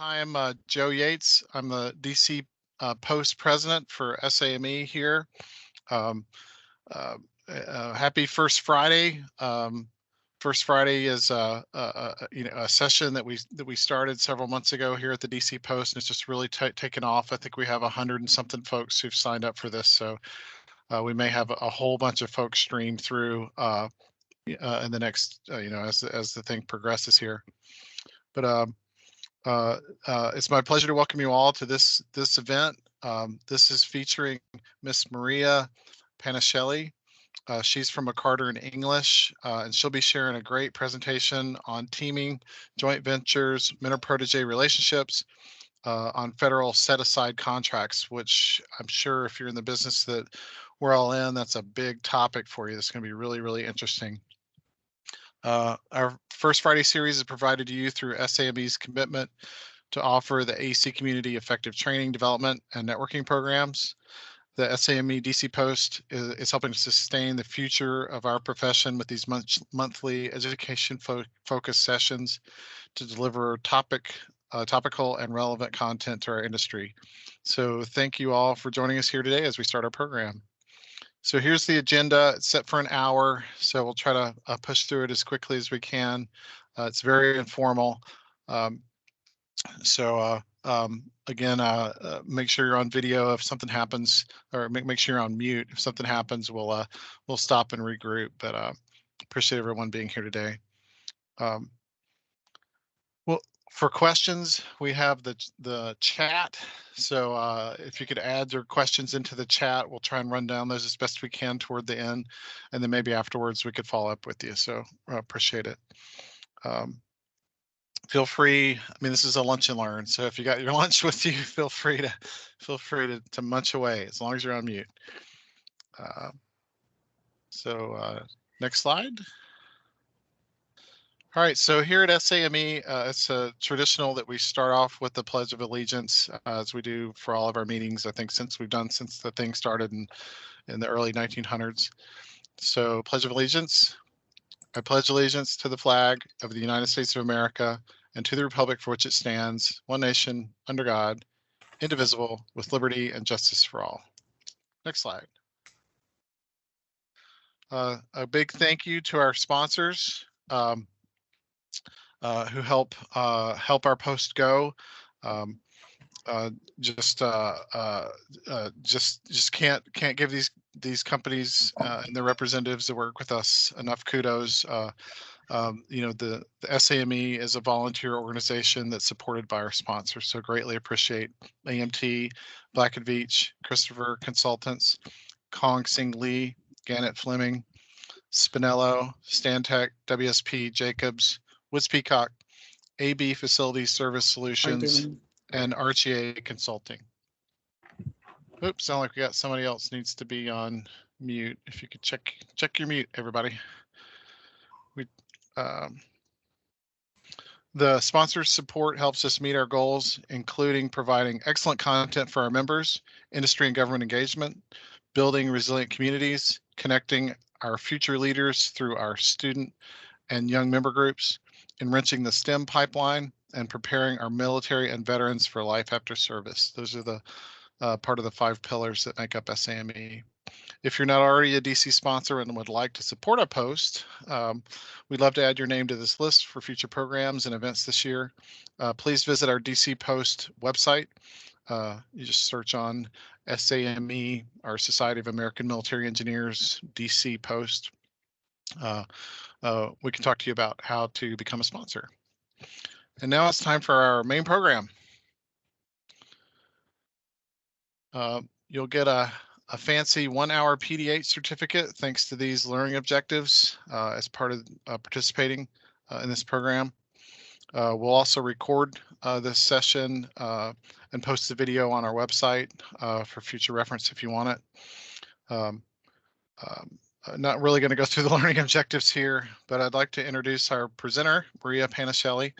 Hi, I'm Joe Yates. I'm the DC Post President for SAME here. Um, Happy First Friday. First Friday is a session that we started several months ago here at the DC Post, and it's just really taken off. I think we have 100 and something folks who've signed up for this, so we may have a whole bunch of folks stream through in the next as the thing progresses here. But it's my pleasure to welcome you all to this event. This is featuring Miss Maria Panichelli. She's from McCarter in English, and she'll be sharing a great presentation on teaming, joint ventures, mentor protege relationships on federal set-aside contracts, which I'm sure if you're in the business that we're all in, that's a big topic for you. That's going to be really, really interesting. Our First Friday series is provided to you through SAME's commitment to offer the AC community effective training, development, and networking programs. The SAME DC Post is helping to sustain the future of our profession with these monthly education focused sessions to deliver topical and relevant content to our industry. So thank you all for joining us here today as we start our program. So here's the agenda. It's set for an hour, so we'll try to push through it as quickly as we can. It's very informal. Again, make sure you're on video if something happens, or make sure you're on mute. If something happens, we'll stop and regroup. But appreciate everyone being here today. Well, for questions, we have the chat. So if you could add your questions into the chat, we'll try and run down those as best we can toward the end, and then maybe afterwards we could follow up with you. So appreciate it. Feel free. I mean, this is a lunch and learn. So if you got your lunch with you, feel free to munch away as long as you're on mute. Next slide. All right, so here at SAME, it's traditional that we start off with the Pledge of Allegiance, as we do for all of our meetings, I think since the thing started in the early 1900s. So Pledge of Allegiance. I pledge allegiance to the flag of the United States of America and to the republic for which it stands, one nation, under God, indivisible, with liberty and justice for all. Next slide. A big thank you to our sponsors who help our post go. Just can't give these companies and their representatives that work with us enough kudos. The SAME is a volunteer organization that's supported by our sponsors, so greatly appreciate AMT, Black & Veatch, Christopher Consultants, Kong Sing Lee, Gannett Fleming, Spinello, Stantec, WSP, Jacobs, Woods Peacock, AB Facility Service Solutions, and RGA Consulting. Oops, sound like we got somebody else needs to be on mute. If you could check your mute, everybody. The sponsor support helps us meet our goals, including providing excellent content for our members, industry and government engagement, building resilient communities, connecting our future leaders through our student and young member groups, enriching the STEM pipeline, and preparing our military and veterans for life after service. Those are the part of the 5 pillars that make up SAME. If you're not already a DC sponsor and would like to support a post, we'd love to add your name to this list for future programs and events this year. Please visit our DC Post website. You just search on SAME, our Society of American Military Engineers, DC Post. We can talk to you about how to become a sponsor. And now it's time for our main program. You'll get a fancy 1-hour PDH certificate thanks to these learning objectives as part of participating in this program. We'll also record this session and post the video on our website for future reference if you want it. Not really going to go through the learning objectives here, but I'd like to introduce our presenter, Maria Panichelli.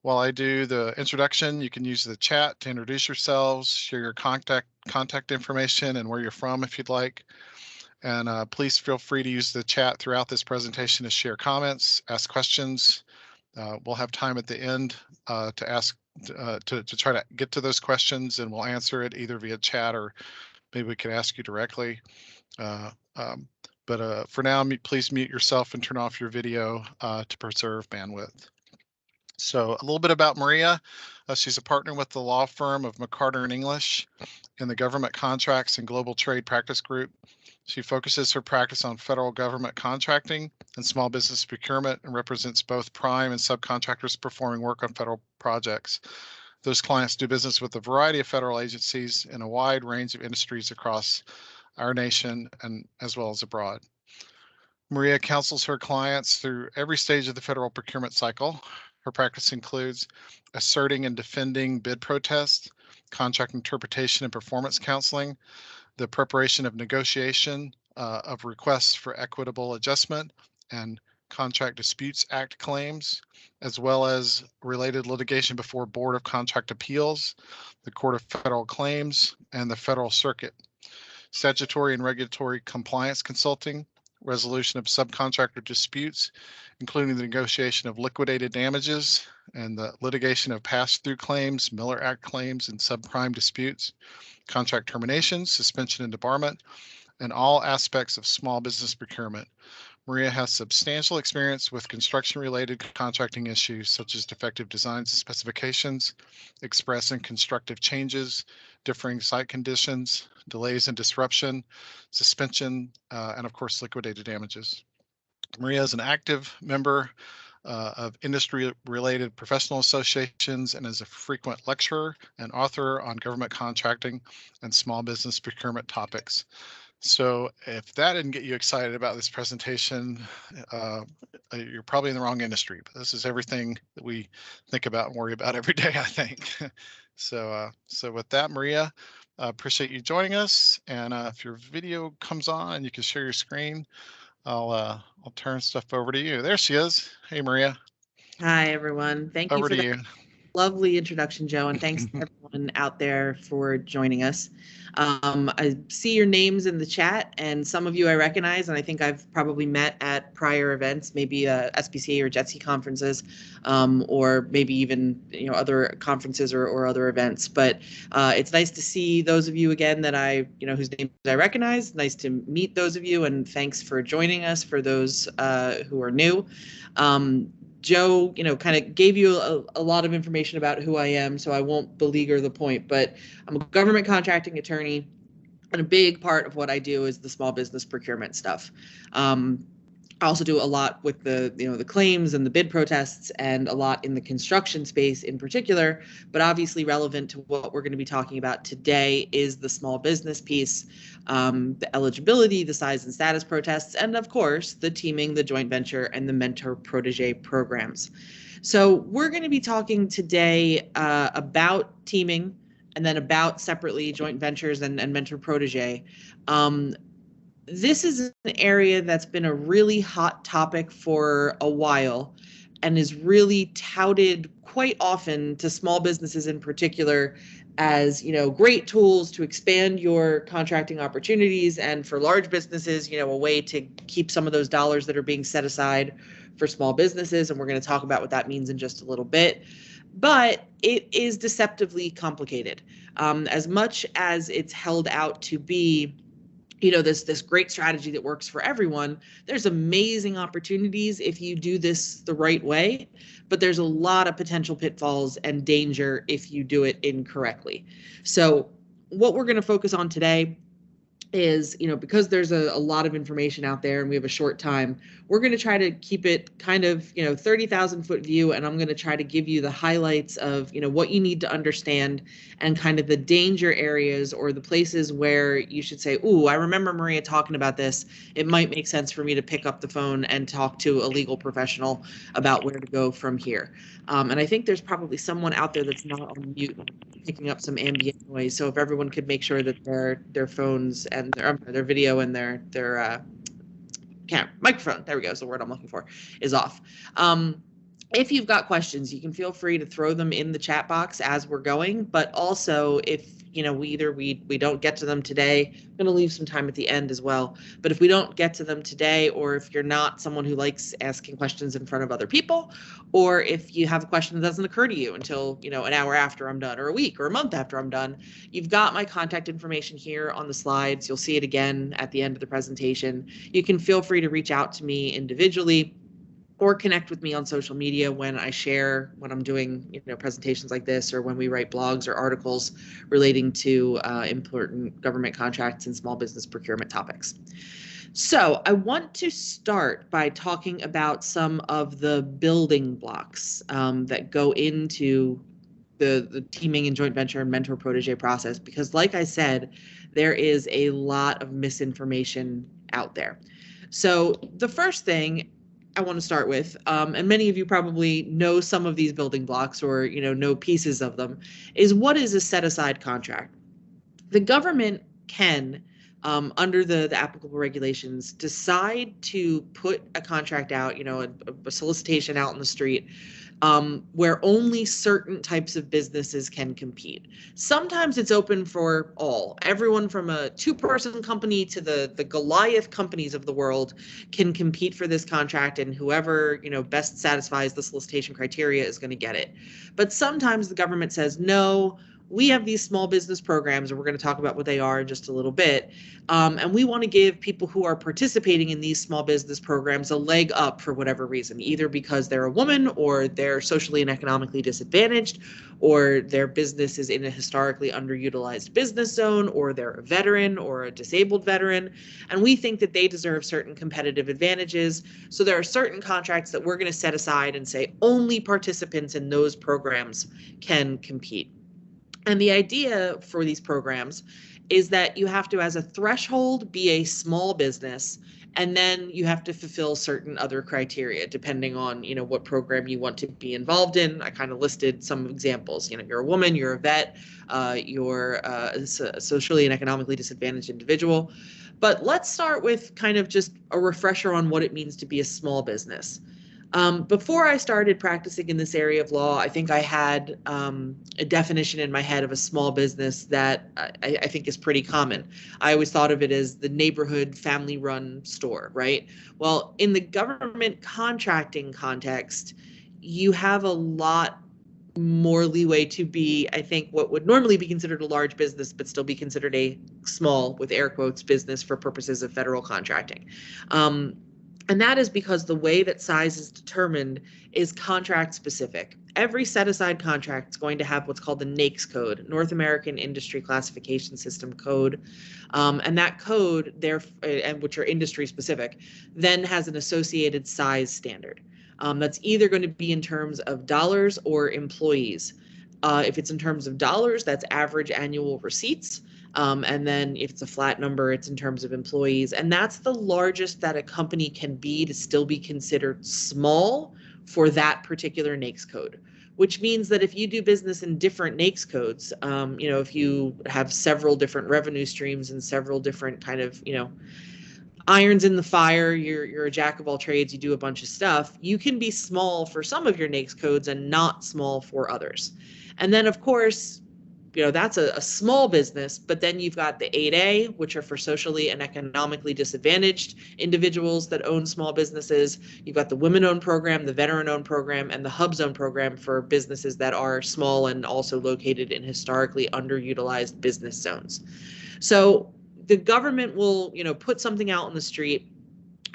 While I do the introduction, you can use the chat to introduce yourselves, share your contact information and where you're from if you'd like. And please feel free to use the chat throughout this presentation to share comments, ask questions. We'll have time at the end to ask to try to get to those questions, and we'll answer it either via chat or maybe we can ask you directly. But for now, please mute yourself and turn off your video to preserve bandwidth. So a little bit about Maria. She's a partner with the law firm of McCarter and English in the Government Contracts and Global Trade Practice Group. She focuses her practice on federal government contracting and small business procurement and represents both prime and subcontractors performing work on federal projects. Those clients do business with a variety of federal agencies in a wide range of industries across our nation and as well as abroad. Maria counsels her clients through every stage of the federal procurement cycle. Her practice includes asserting and defending bid protests, contract interpretation and performance counseling, the preparation of negotiation of requests for equitable adjustment and Contract Disputes Act claims, as well as related litigation before Board of Contract Appeals, the Court of Federal Claims, and the Federal Circuit. Statutory and regulatory compliance consulting, resolution of subcontractor disputes, including the negotiation of liquidated damages and the litigation of pass-through claims, Miller Act claims, and subprime disputes, contract terminations, suspension and debarment, and all aspects of small business procurement. Maria has substantial experience with construction-related contracting issues such as defective designs and specifications, express and constructive changes, differing site conditions, delays and disruption, suspension, and of course, liquidated damages. Maria is an active member of industry-related professional associations and is a frequent lecturer and author on government contracting and small business procurement topics. So if that didn't get you excited about this presentation, you're probably in the wrong industry, but this is everything that we think about and worry about every day, I think. So with that, Maria, appreciate you joining us. And if your video comes on and you can share your screen, I'll turn stuff over to you. There she is. Hey, Maria. Hi, everyone. Thank you for that lovely introduction, Joe, and thanks to everyone out there for joining us. I see your names in the chat, and some of you I recognize, and I think I've probably met at prior events, maybe SBCA or JETSI conferences, or maybe even other conferences or other events. But it's nice to see those of you again that whose names I recognize. Nice to meet those of you, and thanks for joining us for those who are new. Joe, kind of gave you a lot of information about who I am, so I won't beleaguer the point, but I'm a government contracting attorney, and a big part of what I do is the small business procurement stuff. I also do a lot with the claims and the bid protests, and a lot in the construction space in particular, but obviously relevant to what we're going to be talking about today is the small business piece, the eligibility, the size and status protests, and of course, the teaming, the joint venture, and the Mentor Protégé programs. So we're going to be talking today about teaming, and then about separately joint ventures and Mentor Protégé. This is an area that's been a really hot topic for a while and is really touted quite often to small businesses in particular as, great tools to expand your contracting opportunities, and for large businesses, a way to keep some of those dollars that are being set aside for small businesses. And we're going to talk about what that means in just a little bit. But it is deceptively complicated. As much as it's held out to be this great strategy that works for everyone, there's amazing opportunities if you do this the right way, but there's a lot of potential pitfalls and danger if you do it incorrectly. So what we're going to focus on today is, because there's a lot of information out there and we have a short time, we're going to try to keep it kind of, 30,000 foot view. And I'm going to try to give you the highlights of, what you need to understand, and kind of the danger areas or the places where you should say, ooh, I remember Maria talking about this. It might make sense for me to pick up the phone and talk to a legal professional about where to go from here. And I think there's probably someone out there that's not on mute picking up some ambient noise. So if everyone could make sure that their phones and their video and their microphone, there we go, is the word I'm looking for, is off. If you've got questions, you can feel free to throw them in the chat box as we're going. But also, if we don't get to them today, I'm going to leave some time at the end as well. But if we don't get to them today, or if you're not someone who likes asking questions in front of other people, or if you have a question that doesn't occur to you until, an hour after I'm done, or a week or a month after I'm done, you've got my contact information here on the slides. You'll see it again at the end of the presentation. You can feel free to reach out to me individually or connect with me on social media when I'm doing presentations like this, or when we write blogs or articles relating to important government contracts and small business procurement topics. So I want to start by talking about some of the building blocks that go into the teaming and joint venture and mentor protege process, because like I said, there is a lot of misinformation out there. So the first thing I want to start with, and many of you probably know some of these building blocks, or know pieces of them, is what is a set-aside contract. The government can, under the applicable regulations, decide to put a contract out, a solicitation out in the street, where only certain types of businesses can compete. Sometimes it's open for everyone from a two-person company to the Goliath companies of the world can compete for this contract, and whoever best satisfies the solicitation criteria is going to get it. But sometimes the government says, no, we have these small business programs, and we're going to talk about what they are in just a little bit. And we want to give people who are participating in these small business programs a leg up for whatever reason, either because they're a woman, or they're socially and economically disadvantaged, or their business is in a historically underutilized business zone, or they're a veteran or a disabled veteran. And we think that they deserve certain competitive advantages. So there are certain contracts that we're going to set aside and say only participants in those programs can compete. And the idea for these programs is that you have to, as a threshold, be a small business, and then you have to fulfill certain other criteria depending on, what program you want to be involved in. I kind of listed some examples. You're a woman, you're a vet, you're a socially and economically disadvantaged individual. But let's start with kind of just a refresher on what it means to be a small business. Before I started practicing in this area of law, I think I had a definition in my head of a small business that I think is pretty common. I always thought of it as the neighborhood family-run store, right? Well, in the government contracting context, you have a lot more leeway to be, I think, what would normally be considered a large business, but still be considered a small, with air quotes, business for purposes of federal contracting. And that is because the way that size is determined is contract specific. Every set-aside contract is going to have what's called the NAICS code, North American Industry Classification System code. And that code, and which are industry specific, then has an associated size standard. That's either going to be in terms of dollars or employees. If it's in terms of dollars, that's average annual receipts. And then if it's a flat number, it's in terms of employees. And that's the largest that a company can be to still be considered small for that particular NAICS code, which means that if you do business in different NAICS codes, if you have several different revenue streams and several different kind of, irons in the fire, you're a jack of all trades, you do a bunch of stuff, you can be small for some of your NAICS codes and not small for others. And then, of course, that's a small business, but then you've got the 8A, which are for socially and economically disadvantaged individuals that own small businesses. You've got the women-owned program, the veteran-owned program, and the hub zone program for businesses that are small and also located in historically underutilized business zones. So the government will, put something out in the street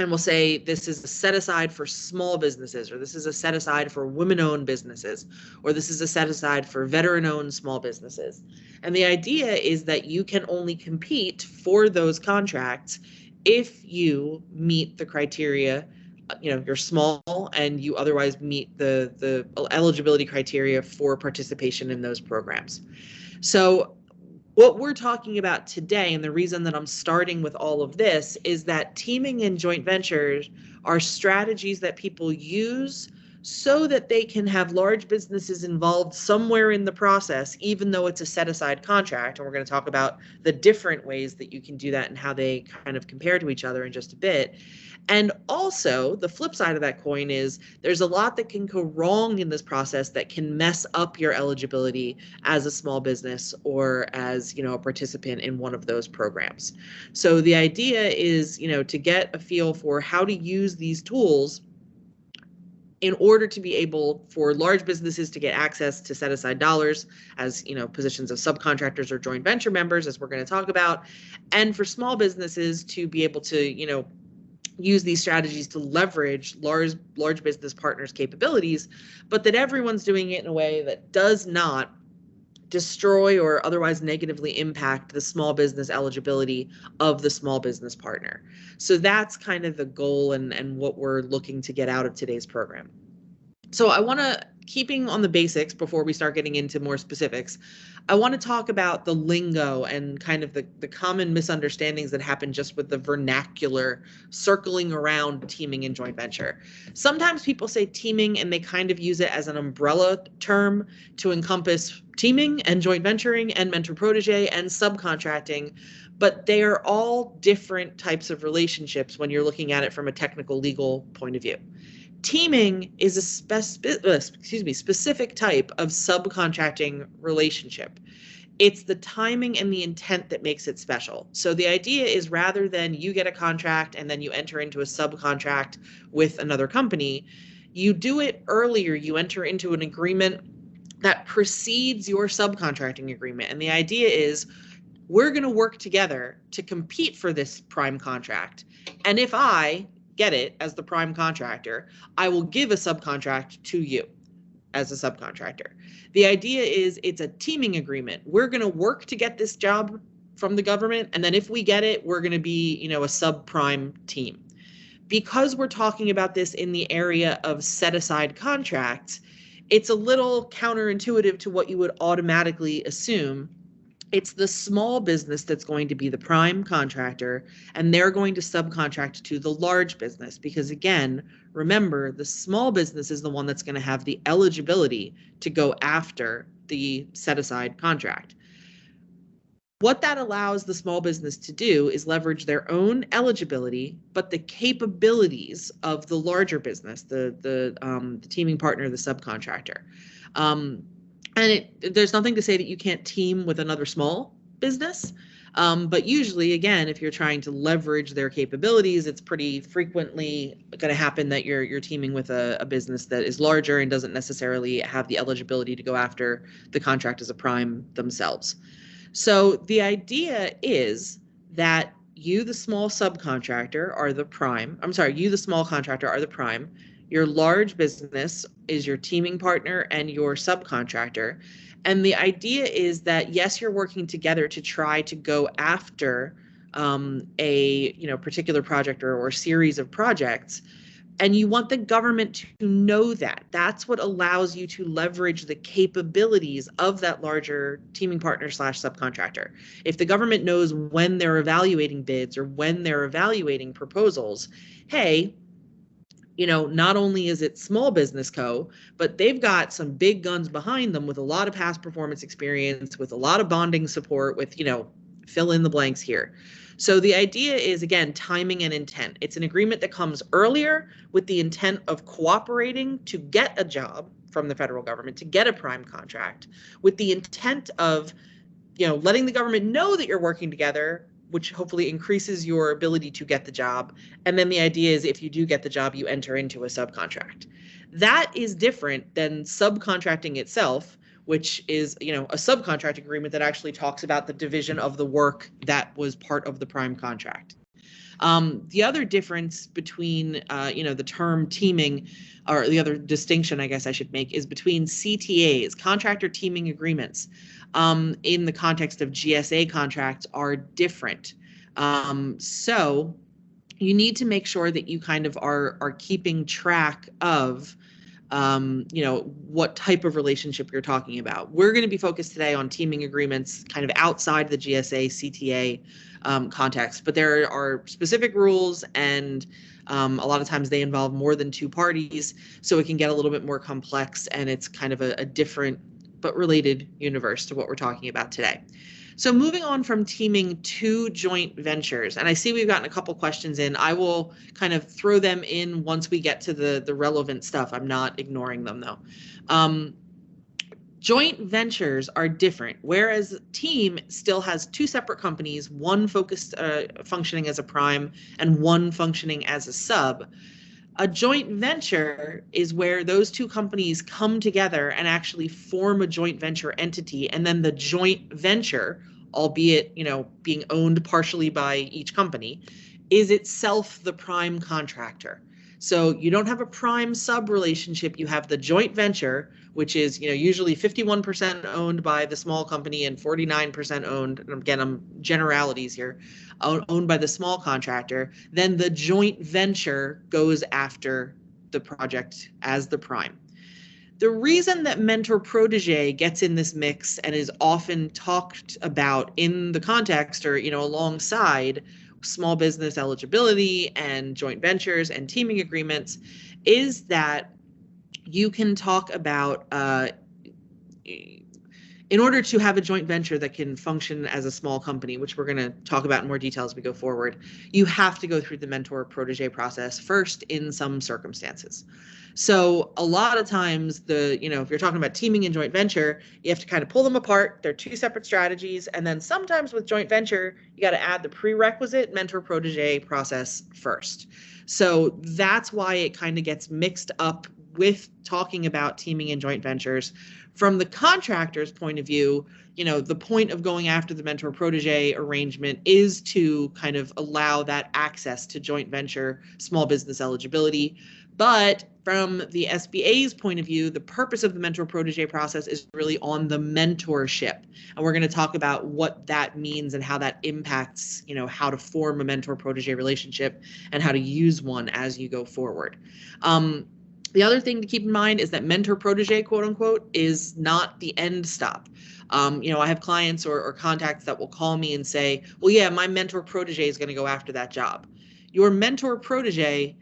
and we'll say this is a set aside for small businesses, or this is a set aside for women-owned businesses, or this is a set aside for veteran-owned small businesses. And the idea is that you can only compete for those contracts if you meet the criteria, you're small and you otherwise meet the eligibility criteria for participation in those programs. So what we're talking about today, and the reason that I'm starting with all of this, is that teaming and joint ventures are strategies that people use so that they can have large businesses involved somewhere in the process, even though it's a set-aside contract. And we're going to talk about the different ways that you can do that and how they kind of compare to each other in just a bit. And also, the flip side of that coin is there's a lot that can go wrong in this process that can mess up your eligibility as a small business or as, a participant in one of those programs. So the idea is, to get a feel for how to use these tools in order to be able for large businesses to get access to set aside dollars as, positions of subcontractors or joint venture members, as we're going to talk about, and for small businesses to be able to, use these strategies to leverage large business partners' capabilities, but that everyone's doing it in a way that does not destroy or otherwise negatively impact the small business eligibility of the small business partner. So that's kind of the goal and what we're looking to get out of today's program. So I want to, keeping on the basics before we start getting into more specifics, I want to talk about the lingo and kind of the common misunderstandings that happen just with the vernacular circling around teaming and joint venture. Sometimes people say teaming and they kind of use it as an umbrella term to encompass teaming and joint venturing and mentor protege and subcontracting, but they are all different types of relationships when you're looking at it from a technical legal point of view. Teaming is a specific type of subcontracting relationship. It's the timing and the intent that makes it special. So the idea is rather than you get a contract and then you enter into a subcontract with another company, you do it earlier. You enter into an agreement that precedes your subcontracting agreement. And the idea is we're going to work together to compete for this prime contract. And if I get it as the prime contractor, I will give a subcontract to you as a subcontractor. The idea is it's a teaming agreement. We're going to work to get this job from the government. And then if we get it, we're going to be, a subprime team. Because we're talking about this in the area of set aside contracts, it's a little counterintuitive to what you would automatically assume. It's the small business that's going to be the prime contractor, and they're going to subcontract to the large business because, again, remember, the small business is the one that's going to have the eligibility to go after the set-aside contract. What that allows the small business to do is leverage their own eligibility, but the capabilities of the larger business, the teaming partner, the subcontractor. And there's nothing to say that you can't team with another small business. But usually, again, if you're trying to leverage their capabilities, it's pretty frequently going to happen that you're teaming with a business that is larger and doesn't necessarily have the eligibility to go after the contract as a prime themselves. So the idea is that you, the small subcontractor, are the prime. I'm sorry, you, the small contractor, are the prime. Your large business is your teaming partner and your subcontractor. And the idea is that, yes, you're working together to try to go after a particular project or series of projects. And you want the government to know that. That's what allows you to leverage the capabilities of that larger teaming partner / subcontractor. If the government knows when they're evaluating bids or when they're evaluating proposals, hey, not only is it small business co, but they've got some big guns behind them with a lot of past performance experience, with a lot of bonding support, with, fill in the blanks here. So the idea is, again, timing and intent. It's an agreement that comes earlier with the intent of cooperating to get a job from the federal government, to get a prime contract, with the intent of, letting the government know that you're working together, which hopefully increases your ability to get the job. And then the idea is if you do get the job, you enter into a subcontract. That is different than subcontracting itself, which is, a subcontract agreement that actually talks about the division of the work that was part of the prime contract. The other difference between, the term teaming, or the other distinction I guess I should make, is between CTAs, contractor teaming agreements, in the context of GSA contracts are different. So you need to make sure that you kind of are keeping track of what type of relationship you're talking about. We're going to be focused today on teaming agreements kind of outside the GSA, CTA context, but there are specific rules, and a lot of times they involve more than two parties, so it can get a little bit more complex, and it's kind of a different but related universe to what we're talking about today. So moving on from teaming to joint ventures, and I see we've gotten a couple questions in. I will kind of throw them in once we get to the relevant stuff. I'm not ignoring them though. Joint ventures are different, whereas team still has two separate companies, one focused functioning as a prime and one functioning as a sub. A joint venture is where those two companies come together and actually form a joint venture entity, and then the joint venture, albeit, being owned partially by each company, is itself the prime contractor. So you don't have a prime sub relationship, you have the joint venture, which is, usually 51% owned by the small company and 49% owned, and again, I'm generalities here, owned by the small contractor. Then the joint venture goes after the project as the prime. The reason that Mentor Protégé gets in this mix and is often talked about in the context or, alongside small business eligibility and joint ventures and teaming agreements is that you can talk about, in order to have a joint venture that can function as a small company, which we're going to talk about in more detail as we go forward, you have to go through the Mentor Protégé process first in some circumstances. So a lot of times if you're talking about teaming and joint venture, you have to kind of pull them apart. They're two separate strategies. And then sometimes with joint venture, you got to add the prerequisite Mentor Protégé process first. So that's why it kind of gets mixed up with talking about teaming and joint ventures. From the contractor's point of view, the point of going after the Mentor Protégé arrangement is to kind of allow that access to joint venture small business eligibility. But from the SBA's point of view, the purpose of the Mentor Protégé process is really on the mentorship. And we're going to talk about what that means and how that impacts, how to form a Mentor Protégé relationship and how to use one as you go forward. The other thing to keep in mind is that Mentor Protégé, quote unquote, is not the end stop. I have clients or contacts that will call me and say, well, yeah, my Mentor Protégé is going to go after that job. Your Mentor Protégé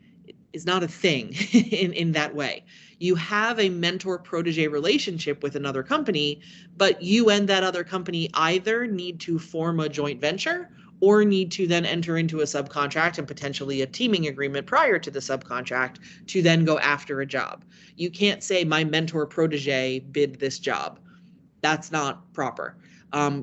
is not a thing in that way. You have a Mentor Protégé relationship with another company, but you and that other company either need to form a joint venture or need to then enter into a subcontract and potentially a teaming agreement prior to the subcontract to then go after a job. You can't say my Mentor Protégé bid this job. That's not proper.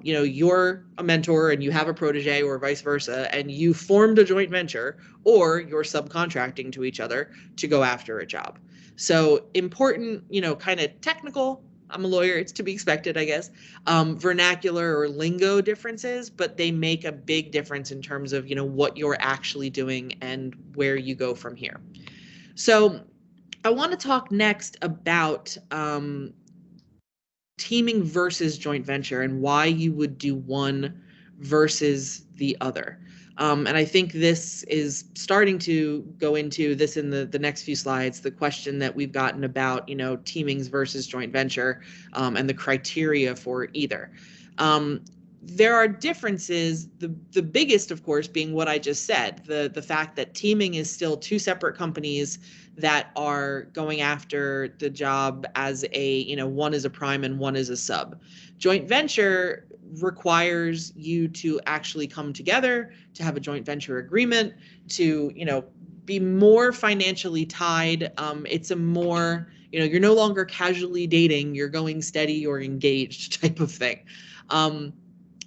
You're a mentor and you have a protege or vice versa, and you formed a joint venture or you're subcontracting to each other to go after a job. So important, kind of technical, I'm a lawyer, it's to be expected, I guess, vernacular or lingo differences, but they make a big difference in terms of, what you're actually doing and where you go from here. So I want to talk next about teaming versus joint venture and why you would do one versus the other. And I think this is starting to go into this in the next few slides, the question that we've gotten about, teamings versus joint venture and the criteria for either. There are differences, the biggest, of course, being what I just said, the fact that teaming is still two separate companies that are going after the job as one is a prime and one is a sub. Joint venture requires you to actually come together, to have a joint venture agreement, to, be more financially tied. It's a more, you're no longer casually dating, you're going steady or engaged type of thing.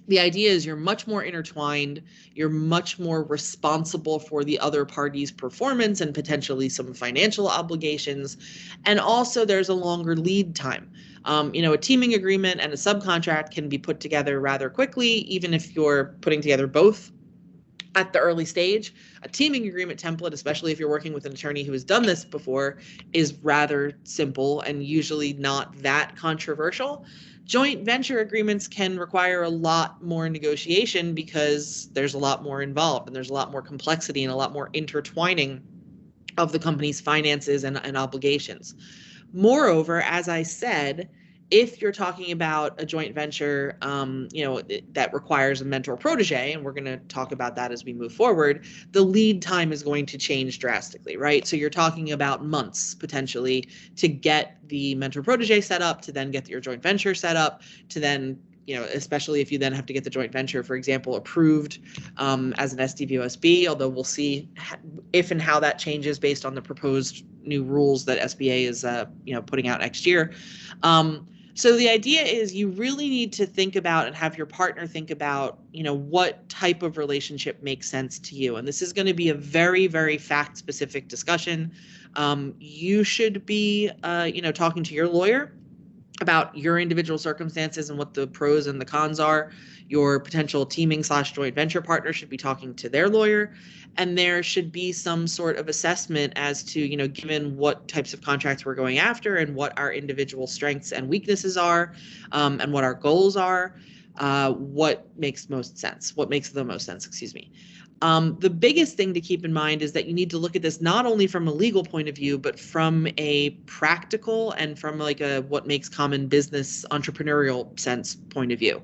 The idea is you're much more intertwined, you're much more responsible for the other party's performance and potentially some financial obligations. And also there's a longer lead time. A teaming agreement and a subcontract can be put together rather quickly, even if you're putting together both at the early stage. A teaming agreement template, especially if you're working with an attorney who has done this before, is rather simple and usually not that controversial. Joint venture agreements can require a lot more negotiation because there's a lot more involved and there's a lot more complexity and a lot more intertwining of the company's finances and obligations. Moreover, as I said, if you're talking about a joint venture, that requires a mentor protege, and we're going to talk about that as we move forward, the lead time is going to change drastically, right? So you're talking about months potentially to get the mentor protege set up, to then get your joint venture set up, to then especially if you then have to get the joint venture, for example, approved as an SDVOSB, although we'll see if and how that changes based on the proposed new rules that SBA is, putting out next year. So the idea is you really need to think about and have your partner think about, what type of relationship makes sense to you. And this is going to be a very, very fact-specific discussion. You should be, talking to your lawyer about your individual circumstances and what the pros and the cons are. Your potential teaming/joint venture partner should be talking to their lawyer, and there should be some sort of assessment as to, given what types of contracts we're going after and what our individual strengths and weaknesses are, and what our goals are, what makes the most sense, excuse me. The biggest thing to keep in mind is that you need to look at this not only from a legal point of view, but from a practical and from like a what makes common business entrepreneurial sense point of view.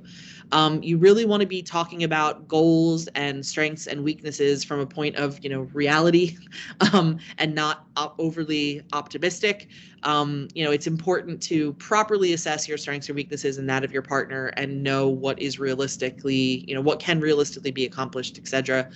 You really want to be talking about goals and strengths and weaknesses from a point of, reality, and not overly optimistic. It's important to properly assess your strengths or weaknesses and that of your partner and know what is realistically, what can realistically be accomplished, etc.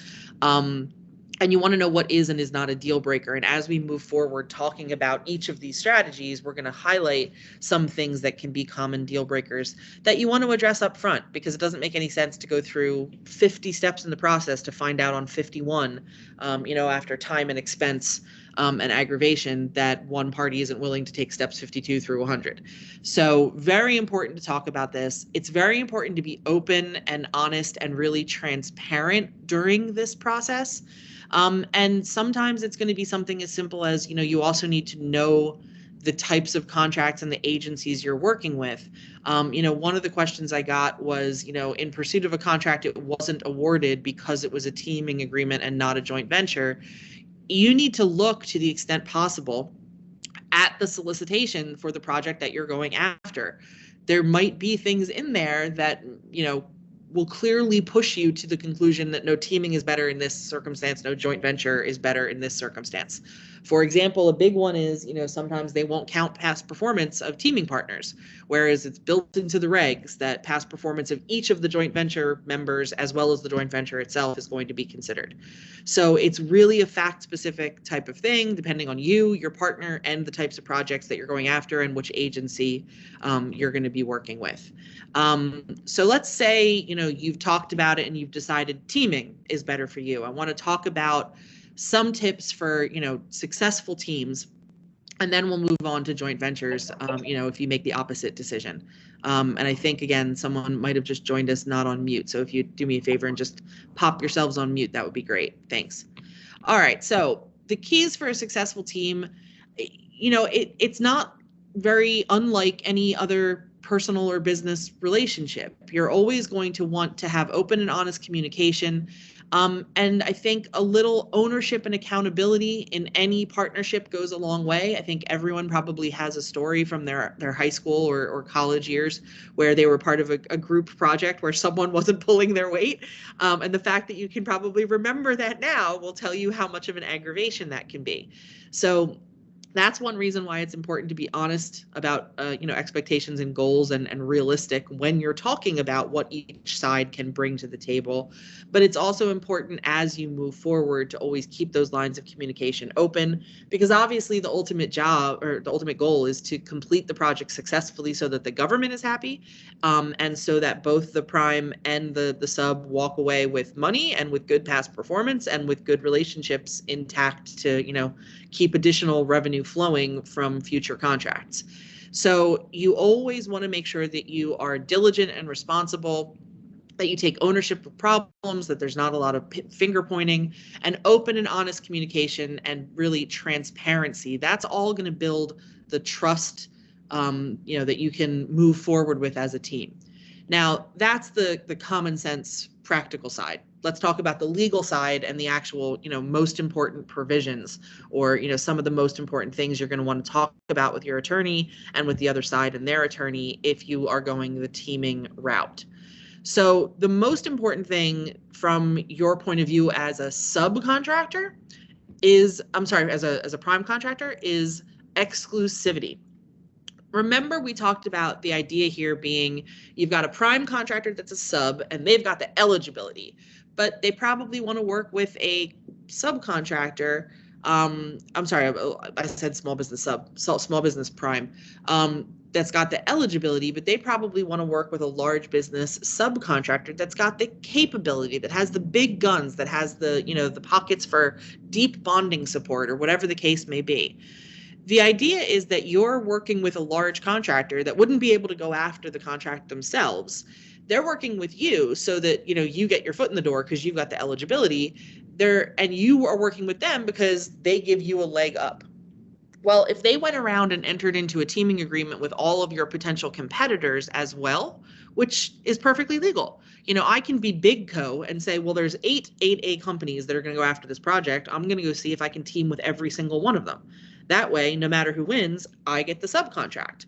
And you want to know what is and is not a deal breaker. And as we move forward talking about each of these strategies, we're going to highlight some things that can be common deal breakers that you want to address up front, because it doesn't make any sense to go through 50 steps in the process to find out on 51, after time and expense and aggravation, that one party isn't willing to take steps 52 through 100. So very important to talk about this. It's very important to be open and honest and really transparent during this process. And sometimes it's going to be something as simple as, you also need to know the types of contracts and the agencies you're working with. One of the questions I got was, in pursuit of a contract, it wasn't awarded because it was a teaming agreement and not a joint venture. You need to look, to the extent possible, at the solicitation for the project that you're going after. There might be things in there that, will clearly push you to the conclusion that no teaming is better in this circumstance, no joint venture is better in this circumstance. For example, a big one is, sometimes they won't count past performance of teaming partners, whereas it's built into the regs that past performance of each of the joint venture members as well as the joint venture itself is going to be considered. So it's really a fact-specific type of thing, depending on you, your partner, and the types of projects that you're going after and which agency you're going to be working with. So let's say, you've talked about it and you've decided teaming is better for you. I want to talk about some tips for, successful teams, and then we'll move on to joint ventures, if you make the opposite decision. And I think, again, someone might have just joined us not on mute. So if you do me a favor and just pop yourselves on mute, that would be great. Thanks. All right. So the keys for a successful team, it's not very unlike any other personal or business relationship. You're always going to want to have open and honest communication. And I think a little ownership and accountability in any partnership goes a long way. I think everyone probably has a story from their high school or college years where they were part of a group project where someone wasn't pulling their weight. And the fact that you can probably remember that now will tell you how much of an aggravation that can be. So that's one reason why it's important to be honest about, expectations and goals and realistic when you're talking about what each side can bring to the table. But it's also important as you move forward to always keep those lines of communication open, because obviously the ultimate job or the ultimate goal is to complete the project successfully so that the government is happy, and so that both the prime and the sub walk away with money and with good past performance and with good relationships intact to, keep additional revenue flowing from future contracts. So you always want to make sure that you are diligent and responsible, that you take ownership of problems, that there's not a lot of finger pointing, and open and honest communication and really transparency. That's all going to build the trust, that you can move forward with as a team. Now, that's the common sense practical side. Let's talk about the legal side and the actual, most important provisions, or, some of the most important things you're going to want to talk about with your attorney and with the other side and their attorney if you are going the teaming route. So the most important thing from your point of view as a subcontractor is, as a prime contractor, is exclusivity. remember we talked about the idea here being you've got a prime contractor that's a sub and they've got the eligibility, but they probably want to work with a subcontractor. I'm sorry, I said small business sub, small business prime. That's got the eligibility, but they probably want to work with a large business subcontractor that's got the capability, that has the big guns, that has the, the pockets for deep bonding support or whatever the case may be. The idea is that you're working with a large contractor that wouldn't be able to go after the contract themselves. They're working with you so that, you get your foot in the door because you've got the eligibility there, and you are working with them because they give you a leg up. Well, if they went around and entered into a teaming agreement with all of your potential competitors as well, which is perfectly legal. I can be Big Co and say, well, there's 8A companies that are going to go after this project. I'm going to go see if I can team with every single one of them. That way, no matter who wins, I get the subcontract.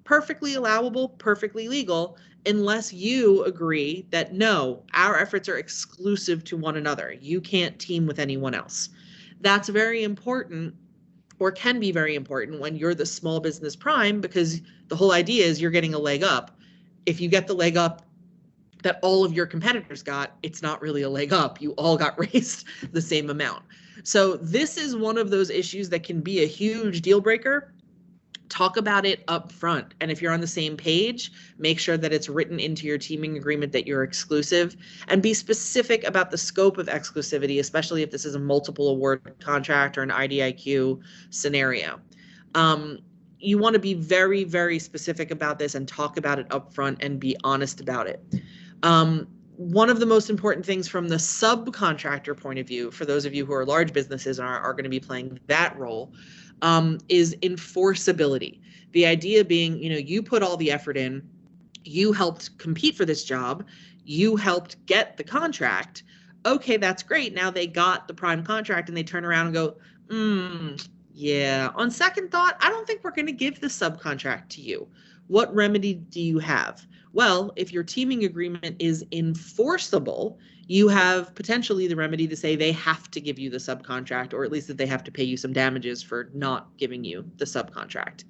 Perfectly allowable, perfectly legal, unless you agree that no, our efforts are exclusive to one another. You can't team with anyone else. That's very important, or can be very important when you're the small business prime, because the whole idea is you're getting a leg up. If you get the leg up that all of your competitors got, it's not really a leg up. You all got raised the same amount. So this is one of those issues that can be a huge deal breaker. Talk about it up front. And if you're on the same page, make sure that it's written into your teaming agreement that you're exclusive, and be specific about the scope of exclusivity, especially if this is a multiple award contract or an IDIQ scenario. You want to be very, very specific about this and talk about it up front and be honest about it. One of the most important things from the subcontractor point of view, for those of you who are large businesses and are going to be playing that role, is enforceability. The idea being, you put all the effort in, you helped compete for this job, you helped get the contract. Okay, that's great. Now they got the prime contract and they turn around and go, yeah, on second thought, I don't think we're going to give the subcontract to you. What remedy do you have? Well, if your teaming agreement is enforceable, you have potentially the remedy to say they have to give you the subcontract, or at least that they have to pay you some damages for not giving you the subcontract.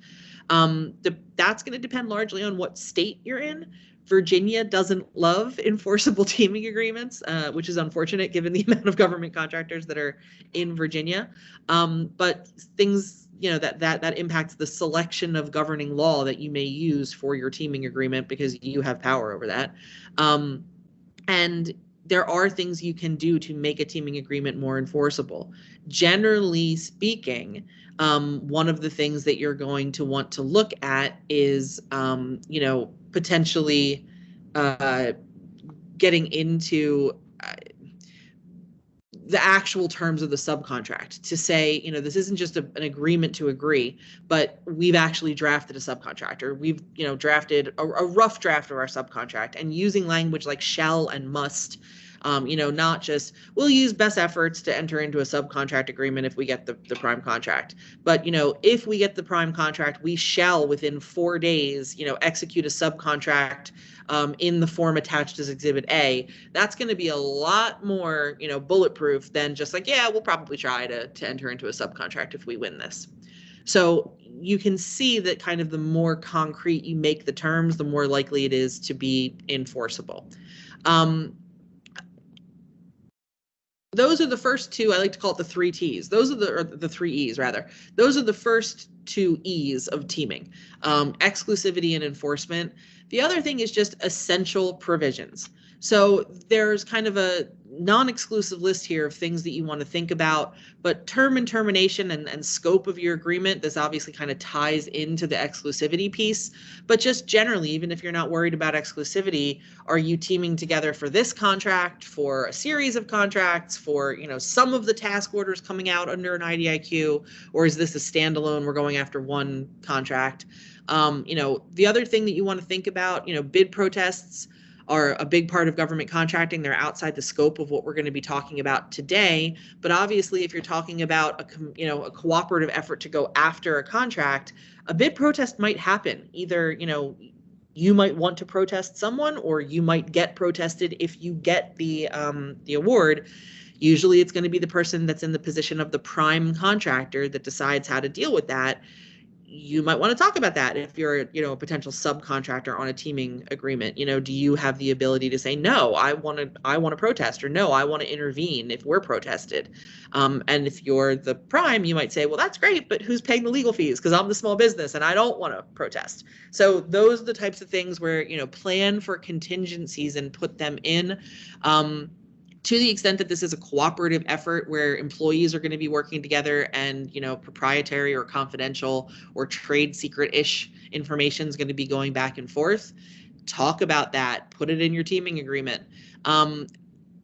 That's going to depend largely on what state you're in. Virginia doesn't love enforceable teaming agreements, which is unfortunate given the amount of government contractors that are in Virginia. But things, that impacts the selection of governing law that you may use for your teaming agreement, because you have power over that. And there are things you can do to make a teaming agreement more enforceable. Generally speaking, one of the things that you're going to want to look at is, potentially getting into the actual terms of the subcontract, to say, this isn't just an agreement to agree, but we've actually drafted a subcontractor. We've, drafted a rough draft of our subcontract, and using language like shall and must, not just we'll use best efforts to enter into a subcontract agreement if we get the prime contract, but, if we get the prime contract, we shall within 4 days, execute a subcontract in the form attached as Exhibit A. That's going to be a lot more, bulletproof than just like, yeah, we'll probably try to enter into a subcontract if we win this. So you can see that kind of the more concrete you make the terms, the more likely it is to be enforceable. Those are the first two. I like to call it the 3 T's. Those are the 3 E's rather. Those are the first 2 E's of teaming, exclusivity and enforcement. The other thing is just essential provisions. So there's kind of a non-exclusive list here of things that you want to think about, but term and termination and scope of your agreement, this obviously kind of ties into the exclusivity piece. But just generally, even if you're not worried about exclusivity, are you teaming together for this contract, for a series of contracts, for, some of the task orders coming out under an IDIQ, or is this a standalone, we're going after one contract? The other thing that you want to think about, bid protests are a big part of government contracting. They're outside the scope of what we're going to be talking about today. But obviously, if you're talking about a cooperative effort to go after a contract, a bid protest might happen. Either, you might want to protest someone, or you might get protested if you get the award. Usually it's going to be the person that's in the position of the prime contractor that decides how to deal with that. you might want to talk about that if you're, a potential subcontractor on a teaming agreement. Do you have the ability to say, no, I want to protest, or no, I want to intervene if we're protested? And if you're the prime, you might say, well, that's great, but who's paying the legal fees? Because I'm the small business and I don't want to protest. So those are the types of things where, plan for contingencies and put them in. To the extent that this is a cooperative effort where employees are going to be working together and, proprietary or confidential or trade secret-ish information is going to be going back and forth, talk about that, put it in your teaming agreement.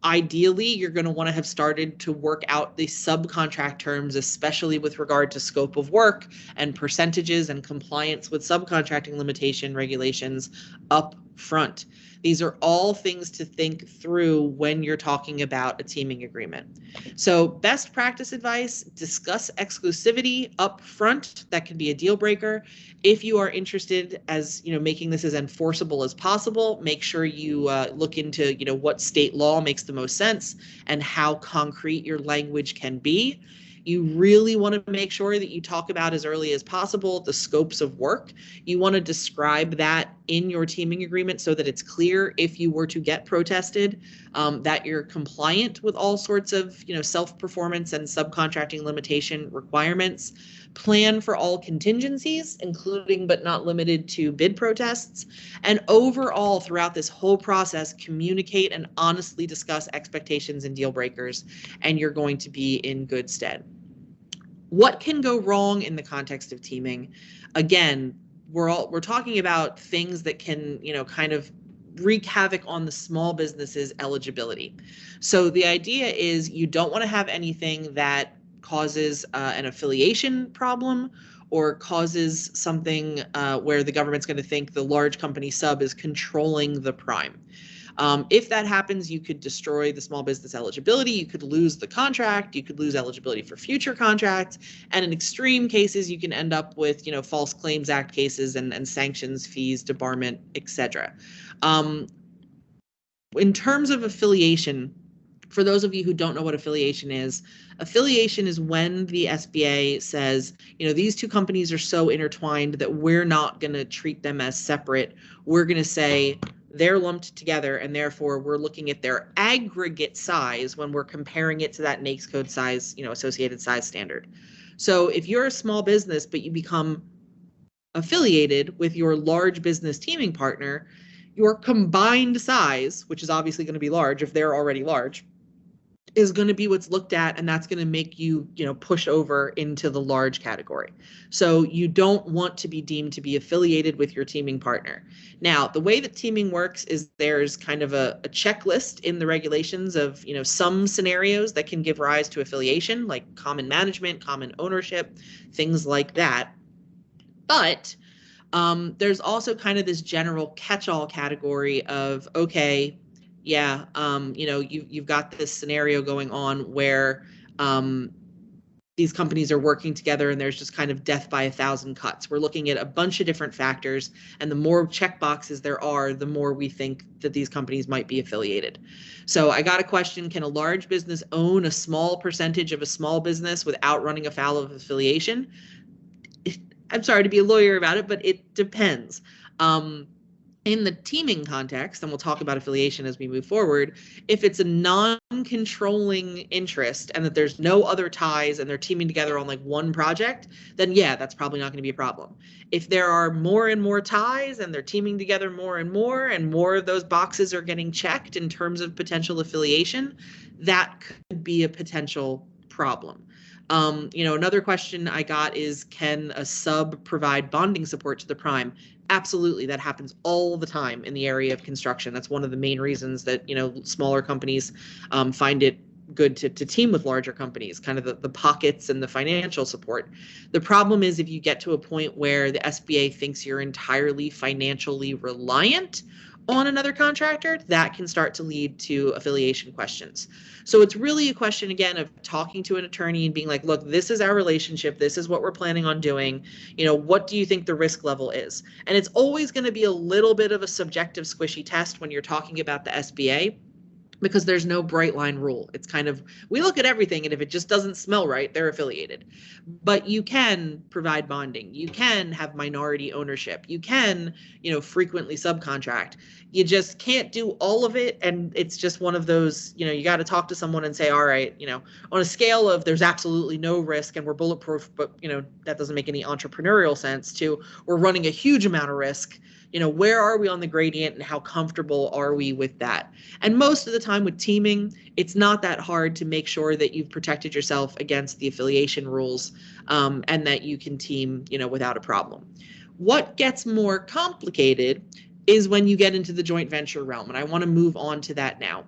Ideally, you're going to want to have started to work out the subcontract terms, especially with regard to scope of work and percentages and compliance with subcontracting limitation regulations up front. These are all things to think through when you're talking about a teaming agreement. So best practice advice, discuss exclusivity up front. That can be a deal breaker. If you are interested as, making this as enforceable as possible, make sure you look into, what state law makes the most sense and how concrete your language can be. You really want to make sure that you talk about as early as possible the scopes of work. You want to describe that in your teaming agreement so that it's clear if you were to get protested, that you're compliant with all sorts of, self-performance and subcontracting limitation requirements. Plan for all contingencies, including but not limited to bid protests. And overall, throughout this whole process, communicate and honestly discuss expectations and deal breakers, and you're going to be in good stead. What can go wrong in the context of teaming? Again, we're talking about things that can, kind of wreak havoc on the small business's eligibility. So the idea is you don't want to have anything that causes an affiliation problem or causes something where the government's going to think the large company sub is controlling the prime. If that happens, you could destroy the small business eligibility, you could lose the contract, you could lose eligibility for future contracts, and in extreme cases, you can end up with, False Claims Act cases and sanctions, fees, debarment, etc. In terms of affiliation, for those of you who don't know what affiliation is when the SBA says, these two companies are so intertwined that we're not going to treat them as separate. We're going to say they're lumped together, and therefore we're looking at their aggregate size when we're comparing it to that NAICS code size, associated size standard. So if you're a small business, but you become affiliated with your large business teaming partner, your combined size, which is obviously going to be large if they're already large, is going to be what's looked at, and that's going to make you, push over into the large category. So you don't want to be deemed to be affiliated with your teaming partner. Now, the way that teaming works is there's kind of a checklist in the regulations of, some scenarios that can give rise to affiliation, like common management, common ownership, things like that. But there's also kind of this general catch-all category of, okay, yeah, you've got this scenario going on where these companies are working together and there's just kind of death by 1,000 cuts. We're looking at a bunch of different factors, and the more checkboxes there are, the more we think that these companies might be affiliated. So I got a question, can a large business own a small percentage of a small business without running afoul of affiliation? I'm sorry to be a lawyer about it, but it depends. In the teaming context, and we'll talk about affiliation as we move forward, if it's a non-controlling interest and that there's no other ties and they're teaming together on like one project, then yeah, that's probably not going to be a problem. If there are more and more ties and they're teaming together more and more of those boxes are getting checked in terms of potential affiliation, that could be a potential problem. Another question I got is, can a sub provide bonding support to the prime? Absolutely. That happens all the time in the area of construction. That's one of the main reasons that, smaller companies find it good to team with larger companies, kind of the pockets and the financial support. The problem is if you get to a point where the SBA thinks you're entirely financially reliant on another contractor, that can start to lead to affiliation questions. So it's really a question, again, of talking to an attorney and being like, look, this is our relationship. This is what we're planning on doing. What do you think the risk level is? And it's always going to be a little bit of a subjective, squishy test when you're talking about the SBA. because there's no bright line rule. It's kind of, we look at everything, and if it just doesn't smell right, they're affiliated. But you can provide bonding. You can have minority ownership. You can, frequently subcontract. You just can't do all of it. And it's just one of those, you got to talk to someone and say, all right, on a scale of there's absolutely no risk and we're bulletproof, but, that doesn't make any entrepreneurial sense, to we're running a huge amount of risk. Where are we on the gradient, and how comfortable are we with that? And most of the time with teaming, it's not that hard to make sure that you've protected yourself against the affiliation rules, and that you can team, without a problem. What gets more complicated is when you get into the joint venture realm, and I want to move on to that now.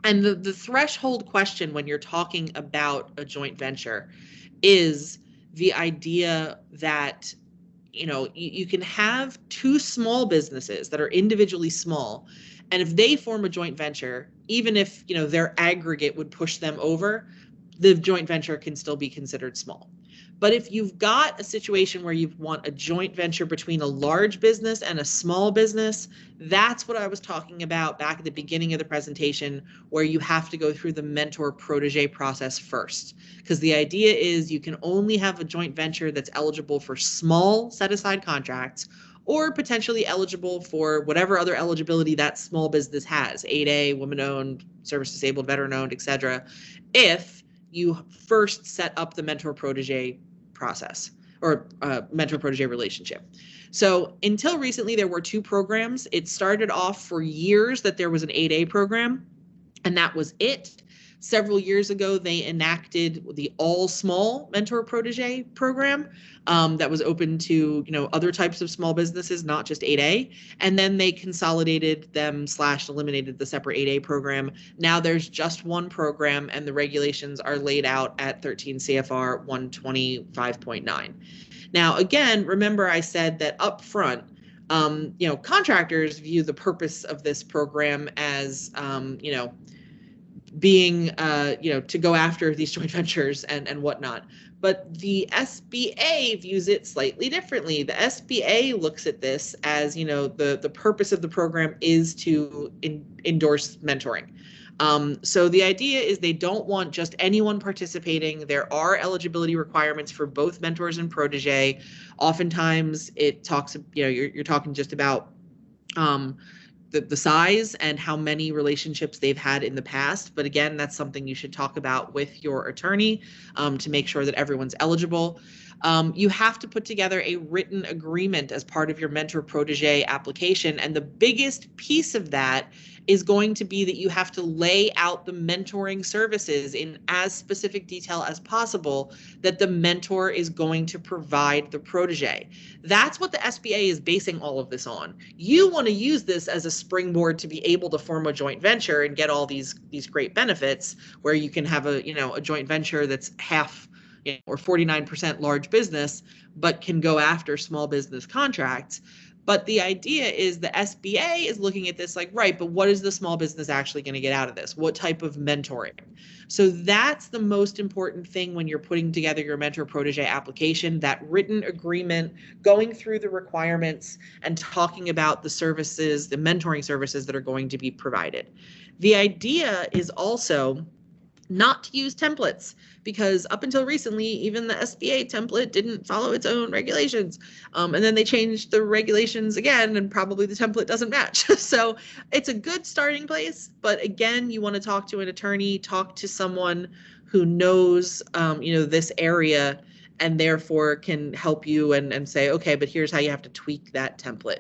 And the threshold question when you're talking about a joint venture is the idea that you can have two small businesses that are individually small, and if they form a joint venture, even if their aggregate would push them over, the joint venture can still be considered small. But if you've got a situation where you want a joint venture between a large business and a small business, that's what I was talking about back at the beginning of the presentation, where you have to go through the mentor protege process first. Because the idea is you can only have a joint venture that's eligible for small set-aside contracts, or potentially eligible for whatever other eligibility that small business has, 8A, woman-owned, service-disabled, veteran-owned, etc., if you first set up the mentor protege process, or mentor protege relationship. So until recently, there were two programs. It started off for years that there was an 8A program, and that was it. Several years ago, they enacted the all small mentor protege program that was open to other types of small businesses, not just 8A. And then they consolidated them / eliminated the separate 8A program. Now there's just one program, and the regulations are laid out at 13 CFR 125.9. Now, again, remember I said that up front, contractors view the purpose of this program as, being, to go after these joint ventures and whatnot. But the SBA views it slightly differently. The SBA looks at this as, the purpose of the program is to endorse mentoring. So the idea is they don't want just anyone participating. There are eligibility requirements for both mentors and protege. Oftentimes it talks, you're talking just about the size and how many relationships they've had in the past. But again, that's something you should talk about with your attorney to make sure that everyone's eligible. You have to put together a written agreement as part of your mentor protege application. And the biggest piece of that is going to be that you have to lay out the mentoring services in as specific detail as possible that the mentor is going to provide the protege. That's what the SBA is basing all of this on. You want to use this as a springboard to be able to form a joint venture and get all these great benefits, where you can have a joint venture that's half or 49% large business, but can go after small business contracts. But the idea is the SBA is looking at this like, right, but what is the small business actually going to get out of this? What type of mentoring? So that's the most important thing when you're putting together your mentor protege application, that written agreement, going through the requirements and talking about the services, the mentoring services that are going to be provided. The idea is also not to use templates, because up until recently, even the SBA template didn't follow its own regulations. And then they changed the regulations again, and probably the template doesn't match. So it's a good starting place. But again, you want to talk to an attorney, talk to someone who knows, this area, and therefore can help you and say, okay, but here's how you have to tweak that template.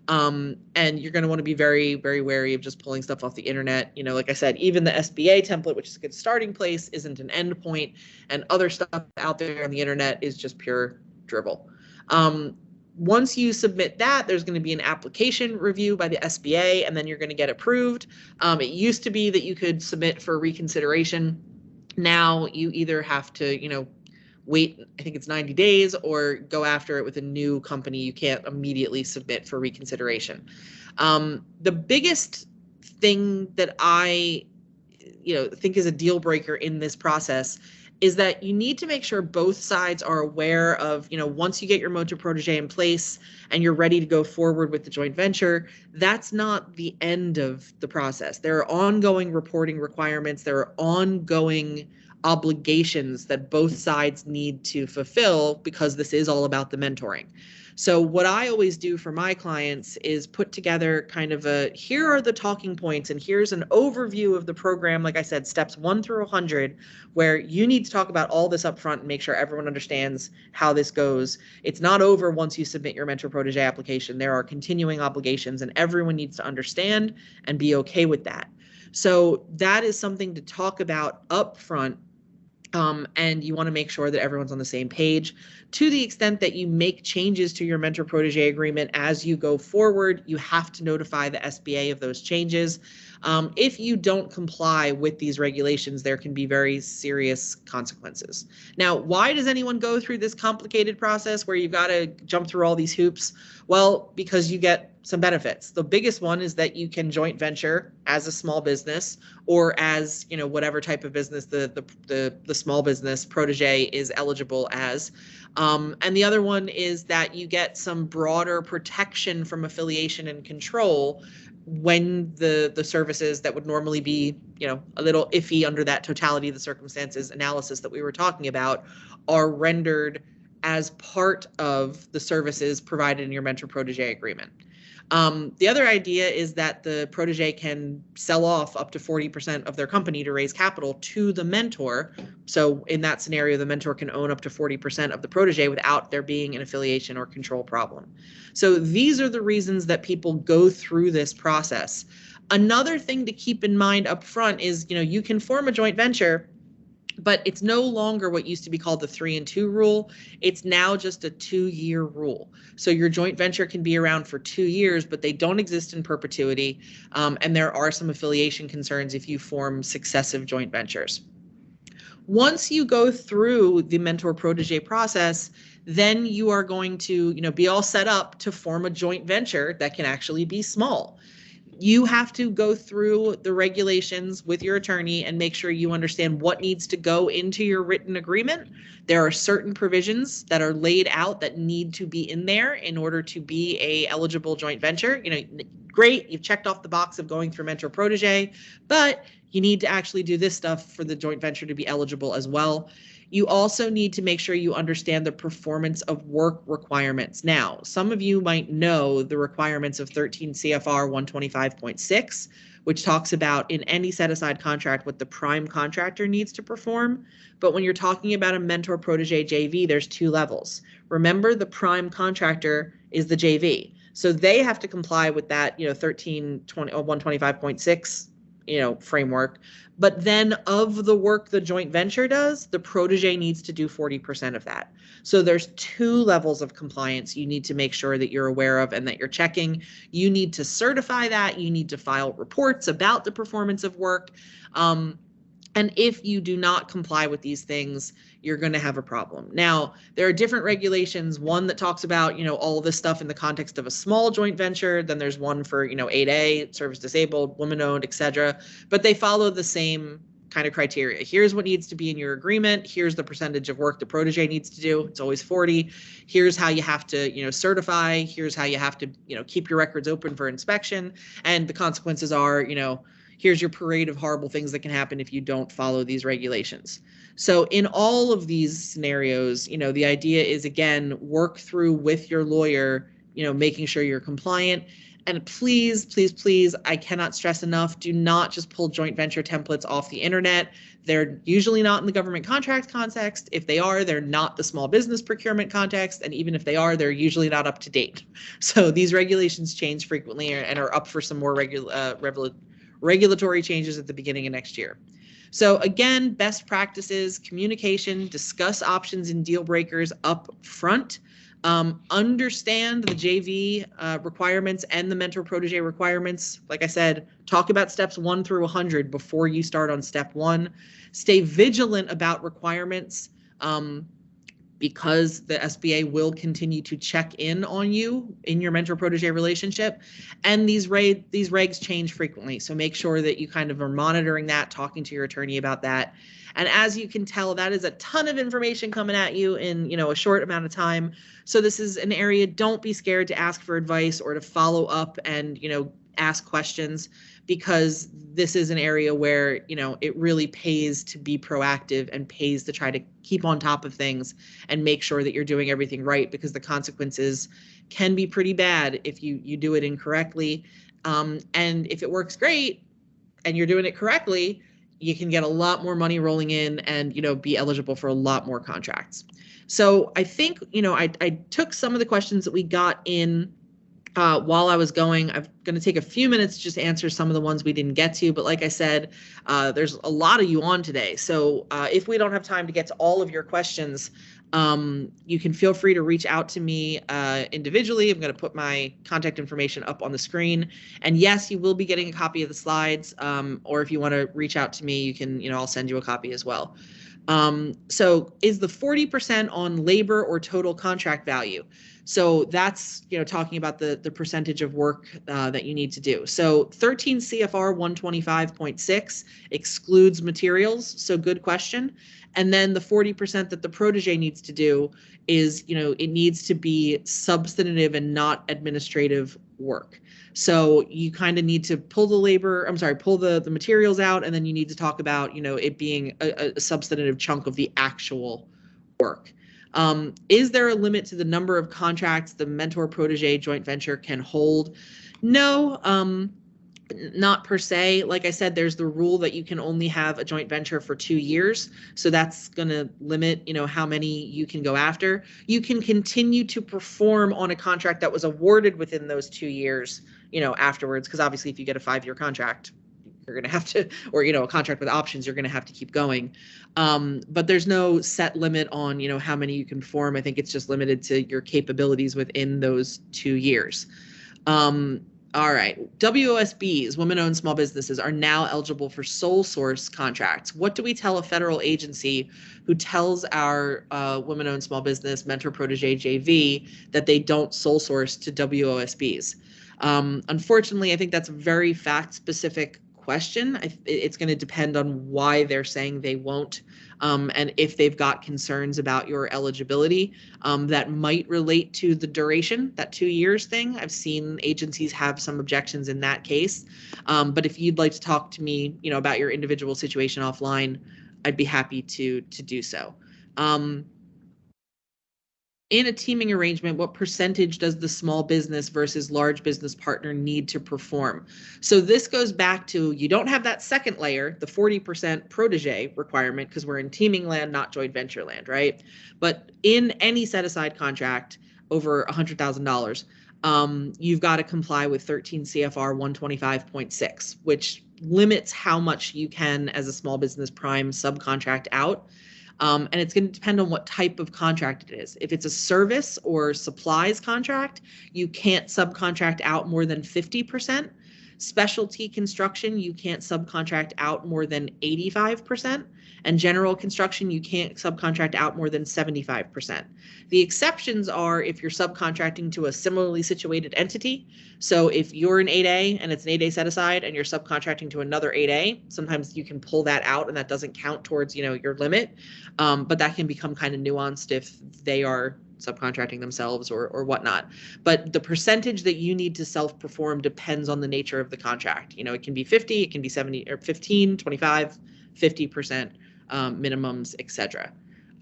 And you're going to want to be very, very wary of just pulling stuff off the internet. Like I said, even the SBA template, which is a good starting place, isn't an endpoint, and other stuff out there on the internet is just pure dribble. Once you submit that, there's going to be an application review by the SBA, and then you're going to get approved. It used to be that you could submit for reconsideration. Now you either have to, wait, I think it's 90 days, or go after it with a new company. You can't immediately submit for reconsideration. The biggest thing that I think is a deal breaker in this process is that you need to make sure both sides are aware of, once you get your Mentor Protégé in place and you're ready to go forward with the joint venture, that's not the end of the process. There are ongoing reporting requirements. There are ongoing obligations that both sides need to fulfill, because this is all about the mentoring. So what I always do for my clients is put together kind of here are the talking points, and here's an overview of the program. Like I said, steps 1 through 100, where you need to talk about all this up front and make sure everyone understands how this goes. It's not over once you submit your Mentor Protégé application. There are continuing obligations, and everyone needs to understand and be okay with that. So that is something to talk about up front. And you want to make sure that everyone's on the same page. To the extent that you make changes to your Mentor Protégé agreement as you go forward, you have to notify the SBA of those changes. If you don't comply with these regulations, there can be very serious consequences. Now, why does anyone go through this complicated process where you've got to jump through all these hoops? Well, because you get some benefits. The biggest one is that you can joint venture as a small business, or as, whatever type of business the small business protege is eligible as. And the other one is that you get some broader protection from affiliation and control when the services that would normally be, a little iffy under that totality of the circumstances analysis that we were talking about are rendered as part of the services provided in your Mentor Protégé agreement. The other idea is that the protege can sell off up to 40% of their company to raise capital to the mentor. So in that scenario, the mentor can own up to 40% of the protege without there being an affiliation or control problem. So these are the reasons that people go through this process. Another thing to keep in mind up front is, you can form a joint venture, but it's no longer what used to be called the 3 and 2 rule. It's now just a 2-year rule. So your joint venture can be around for 2 years, but they don't exist in perpetuity. And there are some affiliation concerns if you form successive joint ventures. Once you go through the Mentor Protégé process, then you are going to, be all set up to form a joint venture that can actually be small. You have to go through the regulations with your attorney and make sure you understand what needs to go into your written agreement. There are certain provisions that are laid out that need to be in there in order to be a eligible joint venture. Great, you've checked off the box of going through Mentor Protégé, but you need to actually do this stuff for the joint venture to be eligible as well. You also need to make sure you understand the performance of work requirements. Now, some of you might know the requirements of 13 CFR 125.6, which talks about in any set-aside contract what the prime contractor needs to perform. But when you're talking about a Mentor Protégé JV, there's 2 levels. Remember, the prime contractor is the JV. So they have to comply with that, 125.6, framework. But then of the work the joint venture does, the protege needs to do 40% of that. So there's 2 levels of compliance you need to make sure that you're aware of and that you're checking. You need to certify that. You need to file reports about the performance of work. And if you do not comply with these things, you're going to have a problem. Now, there are different regulations, one that talks about, all of this stuff in the context of a small joint venture. Then there's one for, 8A, service disabled, woman owned, etc. But they follow the same kind of criteria. Here's what needs to be in your agreement. Here's the percentage of work the protege needs to do. It's always 40. Here's how you have to, certify. Here's how you have to, keep your records open for inspection. And the consequences are, here's your parade of horrible things that can happen if you don't follow these regulations. So in all of these scenarios, the idea is, again, work through with your lawyer, making sure you're compliant. And please, please, please, I cannot stress enough, do not just pull joint venture templates off the internet. They're usually not in the government contract context. If they are, they're not the small business procurement context. And even if they are, they're usually not up to date. So these regulations change frequently and are up for some more regulatory changes at the beginning of next year. So again, best practices, communication, discuss options and deal breakers up front, understand the JV requirements and the Mentor Protégé requirements. Like I said, talk about steps 1 through 100 before you start on step 1. Stay vigilant about requirements. because the SBA will continue to check in on you in your mentor protege relationship. And these regs change frequently. So make sure that you kind of are monitoring that, talking to your attorney about that. And as you can tell, that is a ton of information coming at you in, a short amount of time. So this is an area, don't be scared to ask for advice or to follow up and, ask questions, because this is an area where, it really pays to be proactive and pays to try to keep on top of things and make sure that you're doing everything right, because the consequences can be pretty bad if you do it incorrectly. And if it works great and you're doing it correctly, you can get a lot more money rolling in and, be eligible for a lot more contracts. So I think, I took some of the questions that we got in while I was going. I'm going to take a few minutes to just answer some of the ones we didn't get to. But like I said, there's a lot of you on today. So if we don't have time to get to all of your questions, you can feel free to reach out to me individually. I'm going to put my contact information up on the screen. And yes, you will be getting a copy of the slides. Or if you want to reach out to me, you can, I'll send you a copy as well. So is the 40% on labor or total contract value? So that's, talking about the percentage of work that you need to do. So 13 CFR 125.6 excludes materials. So good question. And then the 40% that the protege needs to do is, it needs to be substantive and not administrative work. So you kind of need to pull the materials out, and then you need to talk about, it being a substantive chunk of the actual work. Is there a limit to the number of contracts the mentor protege joint venture can hold? No, not per se. Like I said, there's the rule that you can only have a joint venture for 2 years. So that's going to limit, how many you can go after. You can continue to perform on a contract that was awarded within those 2 years, afterwards, because obviously if you get a 5-year contract, you're going to have to, or, a contract with options, you're going to have to keep going. But there's no set limit on, how many you can perform. I think it's just limited to your capabilities within those 2 years. All right. WOSBs, women-owned small businesses, are now eligible for sole source contracts. What do we tell a federal agency who tells our women-owned small business mentor protege JV that they don't sole source to WOSBs? Unfortunately, I think that's a very fact-specific question. It's going to depend on why they're saying they won't, and if they've got concerns about your eligibility that might relate to the duration, that 2 years thing. I've seen agencies have some objections in that case. But if you'd like to talk to me, about your individual situation offline, I'd be happy to do so. In a teaming arrangement, what percentage does the small business versus large business partner need to perform? So this goes back to, you don't have that second layer, the 40% protege requirement, because we're in teaming land, not joint venture land, right? But in any set-aside contract over $100,000, you've got to comply with 13 CFR 125.6, which limits how much you can, as a small business prime, subcontract out. And it's going to depend on what type of contract it is. If it's a service or supplies contract, you can't subcontract out more than 50%. Specialty construction, you can't subcontract out more than 85%. And general construction, you can't subcontract out more than 75%. The exceptions are if you're subcontracting to a similarly situated entity. So if you're an 8A and it's an 8A set aside and you're subcontracting to another 8A, sometimes you can pull that out and that doesn't count towards, your limit. But that can become kind of nuanced if they are subcontracting themselves or whatnot. But the percentage that you need to self-perform depends on the nature of the contract. It can be 50, it can be 70 or 15, 25, 50%. Minimums, etc.